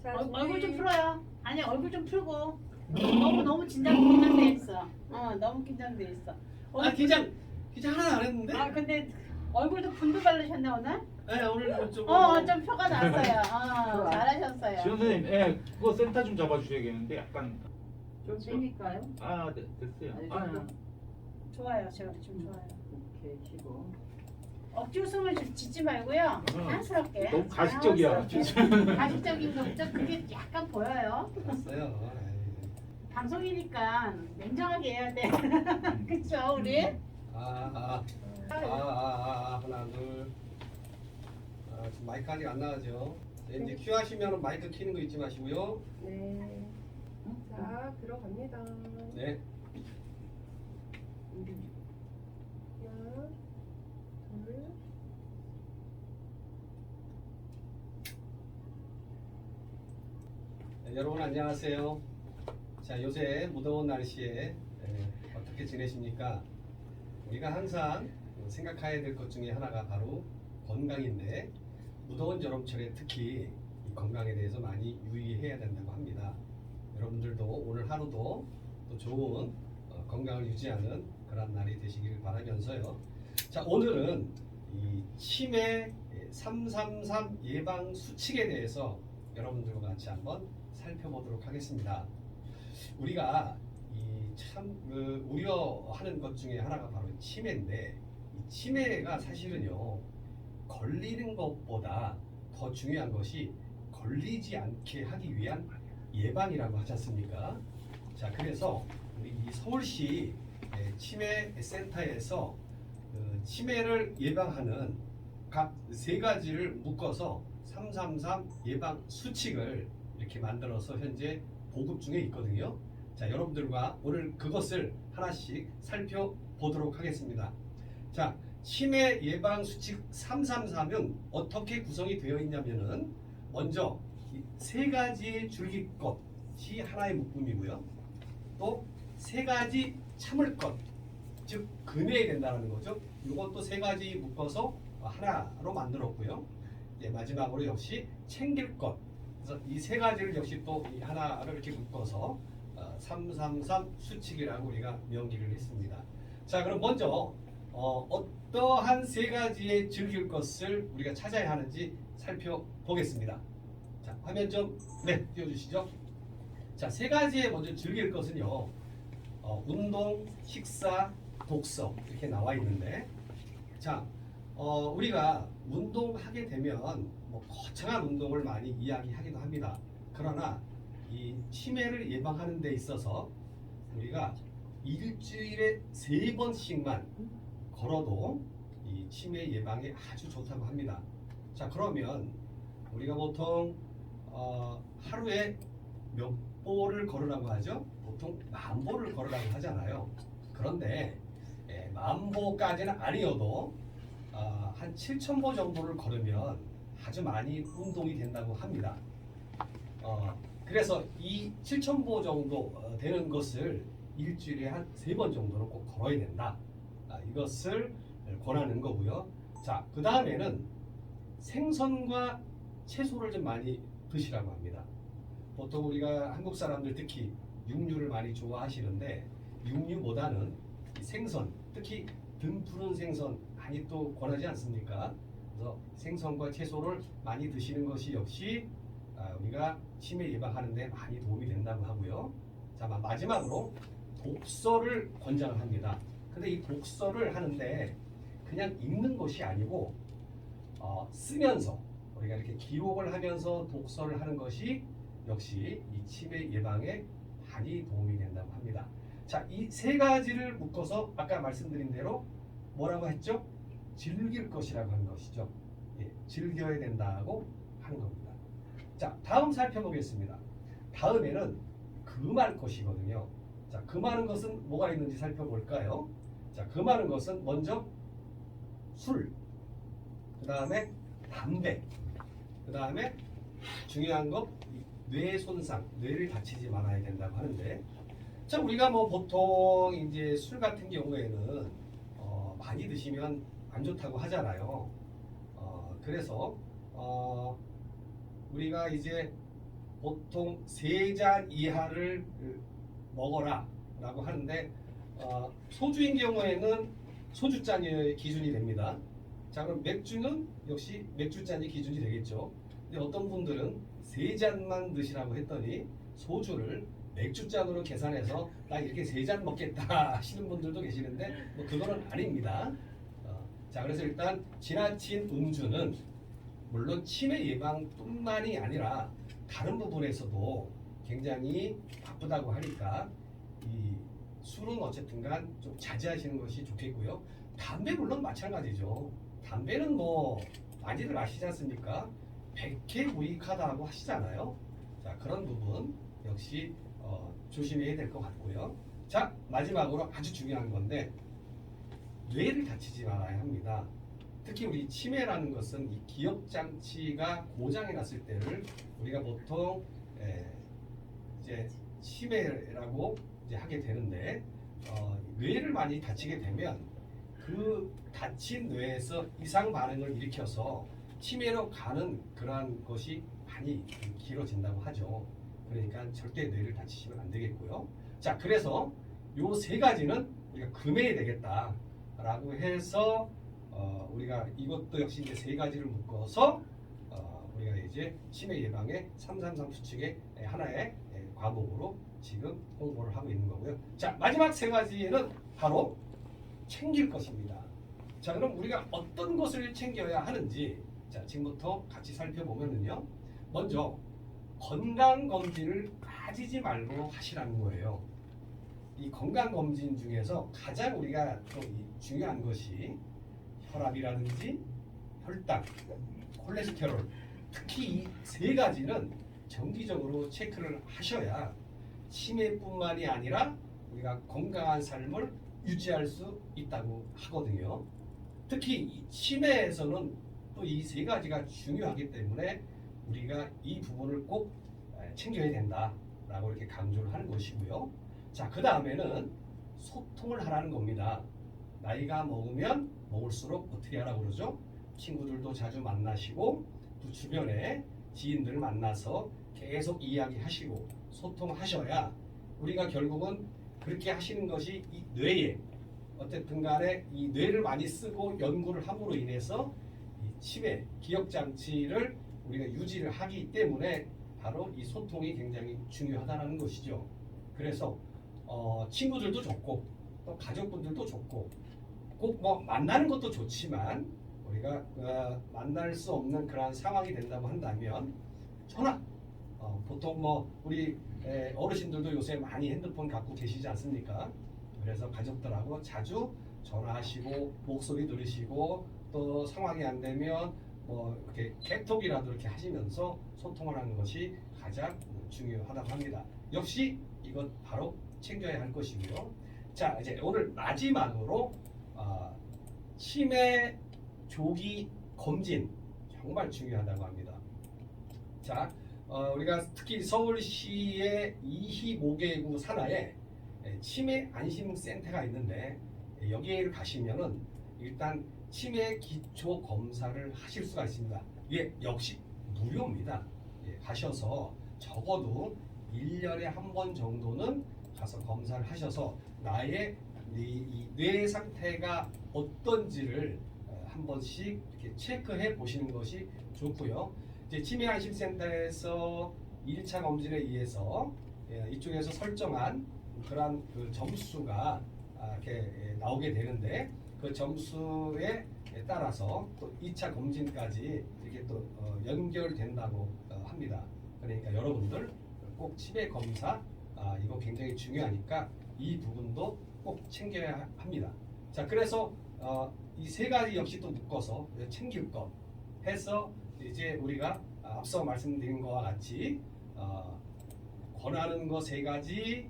자, 얼굴 좀 준비. 풀어요. 아니 얼굴 좀 풀고. 너무 긴장돼 있어. 너무 긴장돼 있어. 아 긴장 하나 안 했는데? 근데 얼굴도 분도 바르셨네 오늘? 네 오늘 좀 좀 표가 났어요. 잘하셨어요. 지원 선생님, 그거 센터 좀 잡아주셔야겠는데 약간 좀 세니까요. 됐어요. 좋아요. 지금 좋아요. 오케이, 치고. 억지 웃음을 짓지 말고요. 자연스럽게. 너무 가식적이야. 자연스럽게. 가식적인 거죠. 그게 약간 보여요. 알았어요. 방송이니까 냉정하게 해야 돼. 그쵸 우리? 하나 둘. 지금 마이크 아직 안 나가죠? 이제 큐 하시면 마이크 키는 거 잊지 마시고요. 네. 자, 들어갑니다. 네. 하나, 둘. 네, 여러분 안녕하세요. 자 요새 무더운 날씨에 어떻게 지내십니까? 우리가 항상 생각해야 될 것 중에 하나가 바로 건강인데 무더운 여름철에 특히 이 건강에 대해서 많이 유의해야 된다고 합니다. 여러분들도 오늘 하루도 또 좋은 건강을 유지하는 그런 날이 되시길 바라면서요. 자 오늘은 이 치매 333 예방 수칙에 대해서 여러분들과 같이 한번 살펴보도록 하겠습니다. 우리가 참 우려하는 것 중에 하나가 바로 치매인데 이 치매가 사실은요 걸리는 것보다 더 중요한 것이 걸리지 않게 하기 위한 예방이라고 하지 않습니까? 자 그래서 우리 이 서울시 치매 센터에서 치매를 예방하는 각 세 가지를 묶어서 333 예방 수칙을 이렇게 만들어서 현재 보급 중에 있거든요. 자 여러분들과 오늘 그것을 하나씩 살펴보도록 하겠습니다. 자 치매 예방 수칙 333은 어떻게 구성이 되어 있냐면은 먼저 이 세 가지의 줄길 것이 하나의 묶음이고요. 또 세 가지 참을 것, 즉 금해야 된다는 거죠. 이것도 세 가지 묶어서 하나로 만들었고요. 마지막으로 역시 챙길 것. 그래서 이 세 가지를 역시 또 이 하나를 이렇게 묶어서 333 수칙이라고 우리가 명기를 했습니다. 자 그럼 먼저 어떠한 세 가지의 즐길 것을 우리가 찾아야 하는지 살펴보겠습니다. 자 화면 좀 띄워주시죠. 자 세 가지의 먼저 즐길 것은요 운동, 식사, 독서 이렇게 나와 있는데 자 우리가 운동하게 되면 뭐 거창한 운동을 많이 이야기하기도 합니다. 그러나 이 치매를 예방하는 데 있어서 우리가 일주일에 3번씩만 걸어도 이 치매 예방에 아주 좋다고 합니다. 자 그러면 우리가 보통 하루에 몇 보를 걸으라고 하죠? 보통 10,000보를 걸으라고 하잖아요. 그런데 10,000보까지는 아니어도 한 7,000보 정도를 걸으면 아주 많이 운동이 된다고 합니다. 그래서 이 7,000보 정도 되는 것을 일주일에 한 3번 정도는 꼭 걸어야 된다. 이것을 권하는 거고요. 자, 그 다음에는 생선과 채소를 좀 많이 드시라고 합니다. 보통 우리가 한국 사람들 특히 육류를 많이 좋아하시는데 육류보다는 생선, 특히 등 푸른 생선 많이 또 권하지 않습니까? 그래서 생선과 채소를 많이 드시는 것이 역시 우리가 치매 예방하는 데 많이 도움이 된다고 하고요. 자, 마지막으로 독서를 권장을 합니다. 근데 이 독서를 하는데 그냥 읽는 것이 아니고 쓰면서 우리가 이렇게 기록을 하면서 독서를 하는 것이 역시 이 치매 예방에 많이 도움이 된다고 합니다. 자, 이 세 가지를 묶어서 아까 말씀드린 대로 뭐라고 했죠? 즐길 것이라고 하는 것이죠. 즐겨야 된다고 하는 겁니다. 자, 다음 살펴보겠습니다. 다음에는 금할 것이거든요. 자, 금하는 것은 뭐가 있는지 살펴볼까요? 자, 금하는 것은 먼저 술, 그 다음에 담배, 그 다음에 중요한 거 뇌 손상, 뇌를 다치지 말아야 된다고 하는데, 자 우리가 뭐 보통 이제 술 같은 경우에는 많이 드시면 안 좋다고 하잖아요. 그래서 우리가 이제 보통 3잔 이하를 먹어라 라고 하는데 소주인 경우에는 소주잔이 기준이 됩니다. 자, 그럼 맥주는 역시 맥주잔이 기준이 되겠죠. 근데 어떤 분들은 3잔만 드시라고 했더니 소주를 맥주잔으로 계산해서 나 이렇게 3잔 먹겠다 하시는 분들도 계시는데 뭐 그거는 아닙니다. 자, 그래서 일단 지나친 음주는 물론 치매 예방뿐만이 아니라 다른 부분에서도 굉장히 바쁘다고 하니까 이 술은 어쨌든간 좀 자제하시는 것이 좋겠고요. 담배 물론 마찬가지죠. 담배는 뭐 많이들 아시지 않습니까? 백해무익하다고 하시잖아요. 자, 그런 부분 역시 조심해야 될 것 같고요. 자, 마지막으로 아주 중요한 건데 뇌를 다치지 말아야 합니다. 특히 우리 치매라는 것은 이 기억장치가 고장이 났을 때를 우리가 보통 이제 치매라고 이제 하게 되는데 뇌를 많이 다치게 되면 그 다친 뇌에서 이상 반응을 일으켜서 치매로 가는 그러한 것이 많이 길어진다고 하죠. 그러니까 절대 뇌를 다치시면 안 되겠고요. 자, 그래서 요 3가지는 우리가 금해야 되겠다라고 해서 우리가 이것도 역시 이제 3가지를 묶어서 우리가 이제 치매 예방의 333 수칙의 하나의 과목으로 지금 홍보를 하고 있는 거고요. 자, 마지막 3가지는 바로 챙길 것입니다. 자, 그럼 우리가 어떤 것을 챙겨야 하는지 자, 지금부터 같이 살펴보면은요. 먼저 건강검진을 빠지지 말고 하시라는 거예요. 이 건강검진 중에서 가장 우리가 좀 중요한 것이 혈압이라든지 혈당, 콜레스테롤, 특히 이 3가지는 정기적으로 체크를 하셔야 치매뿐만이 아니라 우리가 건강한 삶을 유지할 수 있다고 하거든요. 특히 이 치매에서는 또 이 3가지가 중요하기 때문에 우리가 이 부분을 꼭 챙겨야 된다라고 이렇게 강조를 하는 것이고요. 자, 그 다음에는 소통을 하라는 겁니다. 나이가 먹으면 먹을수록 어떻게 하라고 그러죠? 친구들도 자주 만나시고 또 주변에 지인들 만나서 계속 이야기하시고 소통하셔야 우리가 결국은 그렇게 하시는 것이 이 뇌에 어쨌든 간에 이 뇌를 많이 쓰고 연구를 함으로 인해서 이 치매, 기억장치를 우리가 유지를 하기 때문에 바로 이 소통이 굉장히 중요하다는 것이죠. 그래서 친구들도 좋고 또 가족분들도 좋고 꼭 뭐 만나는 것도 좋지만 우리가 만날 수 없는 그러한 상황이 된다고 한다면 전화 보통 뭐 우리 어르신들도 요새 많이 핸드폰 갖고 계시지 않습니까? 그래서 가족들하고 자주 전화하시고 목소리 들으시고 또 상황이 안 되면 뭐 이렇게 개톡이라도 이렇게 하시면서 소통을 하는 것이 가장 중요하다고 합니다. 역시 이것 바로 챙겨야 할 것이고요. 자, 이제 오늘 마지막으로 치매 조기 검진 정말 중요하다고 합니다. 자, 우리가 특히 서울시의 25개구 산하에 치매 안심센터가 있는데 여기에 가시면은 일단 치매 기초 검사를 하실 수가 있습니다. 이게 역시 무료입니다. 가셔서 적어도 1년에 한 번 정도는 가서 검사를 하셔서 나의 이 뇌 상태가 어떤지를 한 번씩 이렇게 체크해 보시는 것이 좋고요. 이제 치매 안심센터에서 1차 검진에 의해서 이쪽에서 설정한 그러한 그 점수가 이렇게 나오게 되는데 그 점수에 따라서 또 2차 검진까지 이렇게 또 연결된다고 합니다. 그러니까 여러분들 꼭 치매 검사 이거 굉장히 중요하니까 이 부분도 꼭 챙겨야 합니다. 자, 그래서 이 3가지 역시 또 묶어서 챙길 것 해서 이제 우리가 앞서 말씀드린 것과 같이 권하는 거 3가지,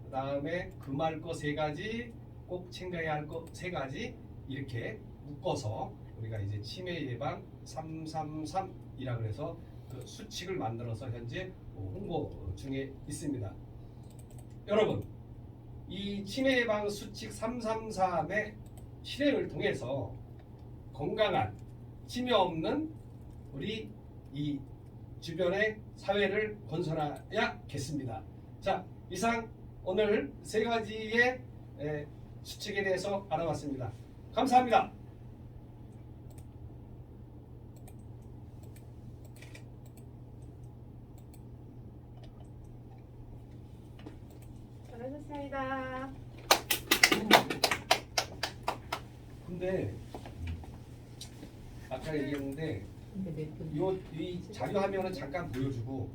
그 다음에 금할 거 3가지, 꼭 챙겨야 할 거 3가지 이렇게 묶어서 우리가 이제 치매 예방 333이라 그래서 그 수칙을 만들어서 현재 홍보 중에 있습니다. 여러분, 이 치매 예방 수칙 333의 실행을 통해서 건강한 치매 없는 우리 이 주변의 사회를 건설해야겠습니다. 자, 이상 오늘 세 가지의 수칙에 대해서 알아봤습니다. 감사합니다. 잘하셨습니다. 근데 아까 얘기했는데 이 자료 화면은 잠깐 보여주고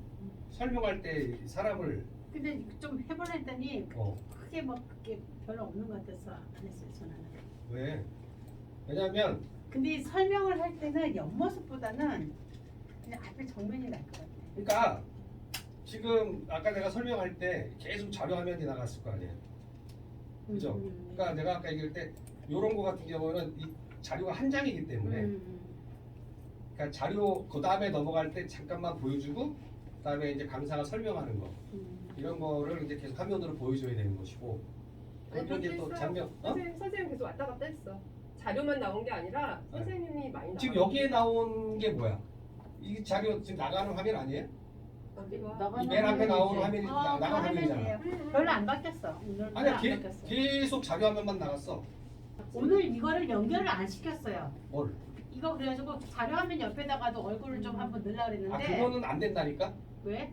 설명할 때 사람을 근데 좀 해보려 했더니 어, 크게 뭐 그게 별로 없는 것 같아서 안 했어요 저는. 왜? 왜냐면 근데 설명을 할 때는 옆모습보다는 그냥 앞에 정면이 나을 것 같아. 그러니까 지금 아까 내가 설명할 때 계속 자료 화면이 나갔을 거 아니에요. 그죠? 그러니까 내가 아까 얘기할 때 이런 거 같은 경우는 이 자료가 한 장이기 때문에 그러니까 자료 그 다음에 넘어갈 때 잠깐만 보여주고 그다음에 이제 강사가 설명하는 거 이런 거를 이제 계속 화면으로 보여줘야 되는 것이고 그리고 이제 또 장면 선생님 계속 왔다 갔다 했어. 자료만 나온 게 아니라 선생님이 많이 나와. 지금 여기에 나온 게 뭐야? 이 자료 지금 나가는 화면 아니에요? 어디가? 이 맨 앞에 나오는 화면이 그 나가는 화면이잖아. 별로 안 바뀌었어. 오늘 별로 아니야 안 바뀌었어. 계속 자료 화면만 나갔어. 오늘 이거를 연결을 안 시켰어요. 뭘? 이거 그래가지고 자료 화면 옆에다가도 얼굴을 좀 한번 넣으려고 아 그랬는데 그거는 안 된다니까? 왜?